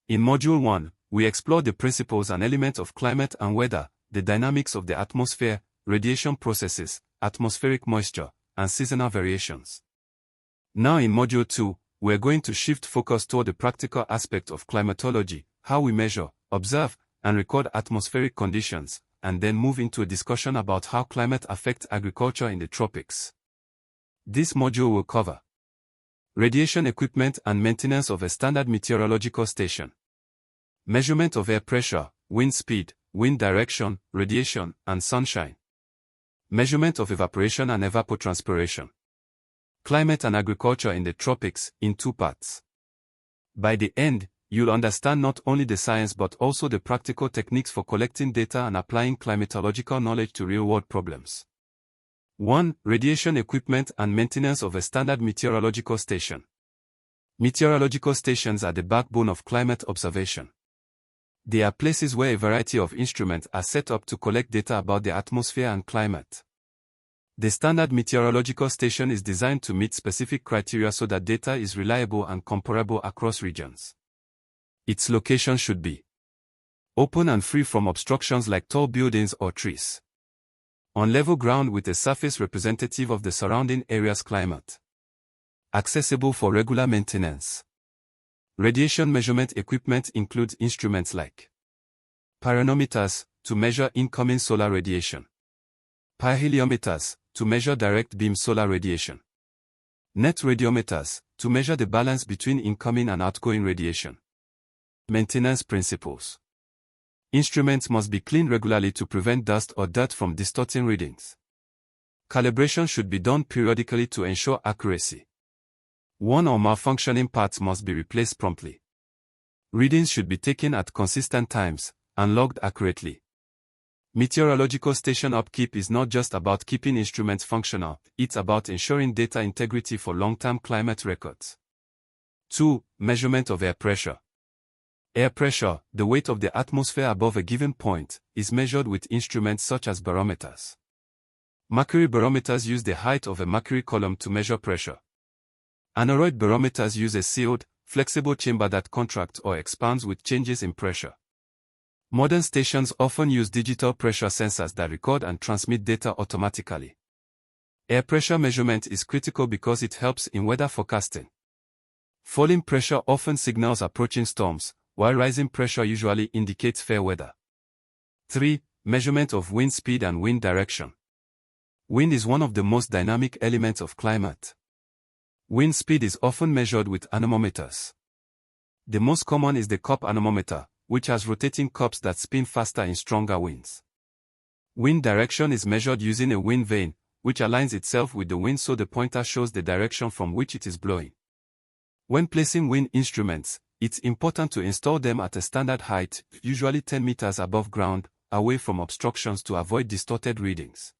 In Module 1, we explore the principles and elements of climate and weather, the dynamics of the atmosphere, radiation processes, atmospheric moisture, and seasonal variations. Now in Module 2, we're going to shift focus toward the practical aspect of climatology, how we measure, observe, and record atmospheric conditions, and then move into a discussion about how climate affects agriculture in the tropics. This module will cover radiation equipment and maintenance of a standard meteorological station, measurement of air pressure, wind speed, wind direction, radiation, and sunshine, measurement of evaporation and evapotranspiration, climate and agriculture in the tropics in 2 parts. By the end, you'll understand not only the science but also the practical techniques for collecting data and applying climatological knowledge to real-world problems. 1. Radiation equipment and maintenance of a standard meteorological station. Meteorological stations are the backbone of climate observation. They are places where a variety of instruments are set up to collect data about the atmosphere and climate. The standard meteorological station is designed to meet specific criteria so that data is reliable and comparable across regions. Its location should be open and free from obstructions like tall buildings or trees, on level ground with a surface representative of the surrounding area's climate, accessible for regular maintenance. Radiation measurement equipment includes instruments like pyranometers to measure incoming solar radiation, pyrheliometers to measure direct beam solar radiation, net radiometers to measure the balance between incoming and outgoing radiation. Maintenance principles. Instruments must be cleaned regularly to prevent dust or dirt from distorting readings. Calibration should be done periodically to ensure accuracy. One or malfunctioning parts must be replaced promptly. Readings should be taken at consistent times and logged accurately. Meteorological station upkeep is not just about keeping instruments functional, it's about ensuring data integrity for long-term climate records. 2. Measurement of air pressure. Air pressure, the weight of the atmosphere above a given point, is measured with instruments such as barometers. Mercury barometers use the height of a mercury column to measure pressure. Aneroid barometers use a sealed, flexible chamber that contracts or expands with changes in pressure. Modern stations often use digital pressure sensors that record and transmit data automatically. Air pressure measurement is critical because it helps in weather forecasting. Falling pressure often signals approaching storms, while rising pressure usually indicates fair weather. 3. Measurement of wind speed and wind direction. Wind is one of the most dynamic elements of climate. Wind speed is often measured with anemometers. The most common is the cup anemometer, which has rotating cups that spin faster in stronger winds. Wind direction is measured using a wind vane, which aligns itself with the wind so the pointer shows the direction from which it is blowing. When placing wind instruments, it's important to install them at a standard height, usually 10 meters above ground, away from obstructions to avoid distorted readings.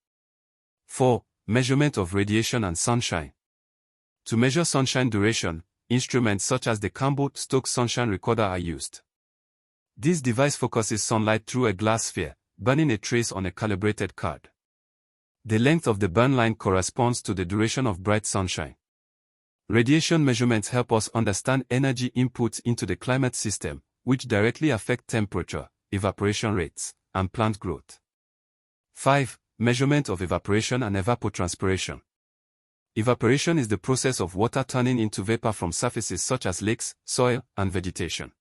4. Measurement of radiation and sunshine. To measure sunshine duration, instruments such as the Campbell-Stokes sunshine recorder are used. This device focuses sunlight through a glass sphere, burning a trace on a calibrated card. The length of the burn line corresponds to the duration of bright sunshine. Radiation measurements help us understand energy inputs into the climate system, which directly affect temperature, evaporation rates, and plant growth. 5. Measurement of evaporation and evapotranspiration. Evaporation is the process of water turning into vapor from surfaces such as lakes, soil, and vegetation.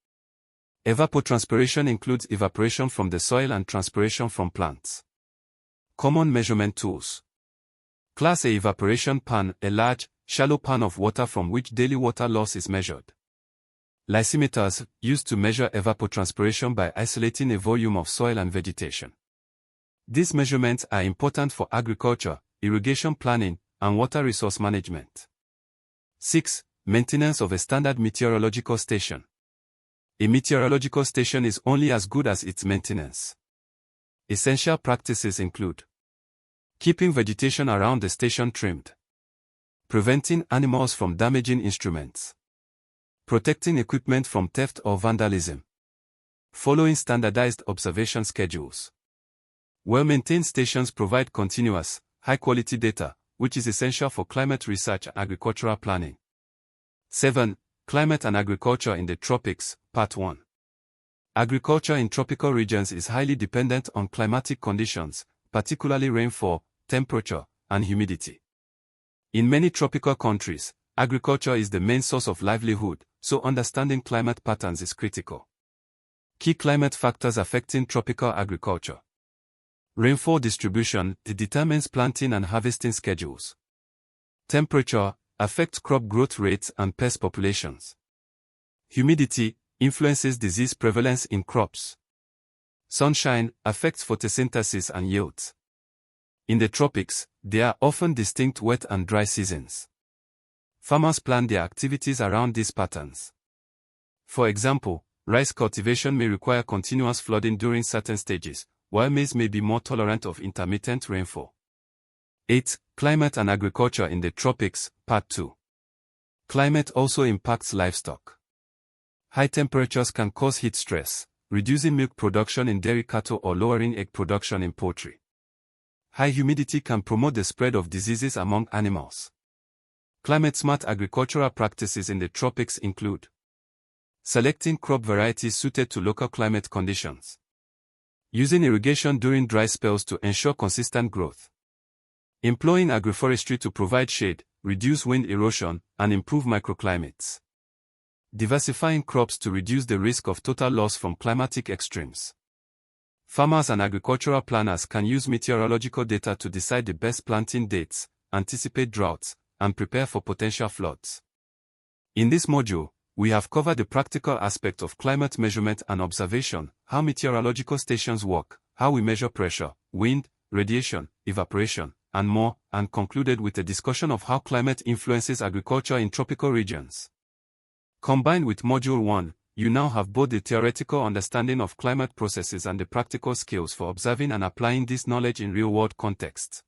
Evapotranspiration includes evaporation from the soil and transpiration from plants. Common measurement tools. Class A evaporation pan, a large, shallow pan of water from which daily water loss is measured. Lysimeters, used to measure evapotranspiration by isolating a volume of soil and vegetation. These measurements are important for agriculture, irrigation planning, and water resource management. 6. Maintenance of a standard meteorological station. A meteorological station is only as good as its maintenance. Essential practices include keeping vegetation around the station trimmed, preventing animals from damaging instruments, protecting equipment from theft or vandalism, following standardized observation schedules. Well-maintained stations provide continuous, high-quality data, which is essential for climate research and agricultural planning. 7. Climate and agriculture in the tropics, Part 1. Agriculture in tropical regions is highly dependent on climatic conditions, particularly rainfall, temperature, and humidity. In many tropical countries, agriculture is the main source of livelihood, so understanding climate patterns is critical. Key climate factors affecting tropical agriculture. Rainfall distribution determines planting and harvesting schedules. Temperature affects crop growth rates and pest populations. Humidity influences disease prevalence in crops. Sunshine affects photosynthesis and yields. In the tropics, there are often distinct wet and dry seasons. Farmers plan their activities around these patterns. For example, rice cultivation may require continuous flooding during certain stages, while maize may be more tolerant of intermittent rainfall. 8. Climate and agriculture in the tropics, Part 2. Climate also impacts livestock. High temperatures can cause heat stress, reducing milk production in dairy cattle or lowering egg production in poultry. High humidity can promote the spread of diseases among animals. Climate-smart agricultural practices in the tropics include selecting crop varieties suited to local climate conditions, using irrigation during dry spells to ensure consistent growth, employing agroforestry to provide shade, reduce wind erosion, and improve microclimates, diversifying crops to reduce the risk of total loss from climatic extremes. Farmers and agricultural planners can use meteorological data to decide the best planting dates, anticipate droughts, and prepare for potential floods. In this module, we have covered the practical aspect of climate measurement and observation, how meteorological stations work, how we measure pressure, wind, radiation, evaporation, and more, and concluded with a discussion of how climate influences agriculture in tropical regions. Combined with Module 1, you now have both the theoretical understanding of climate processes and the practical skills for observing and applying this knowledge in real-world contexts.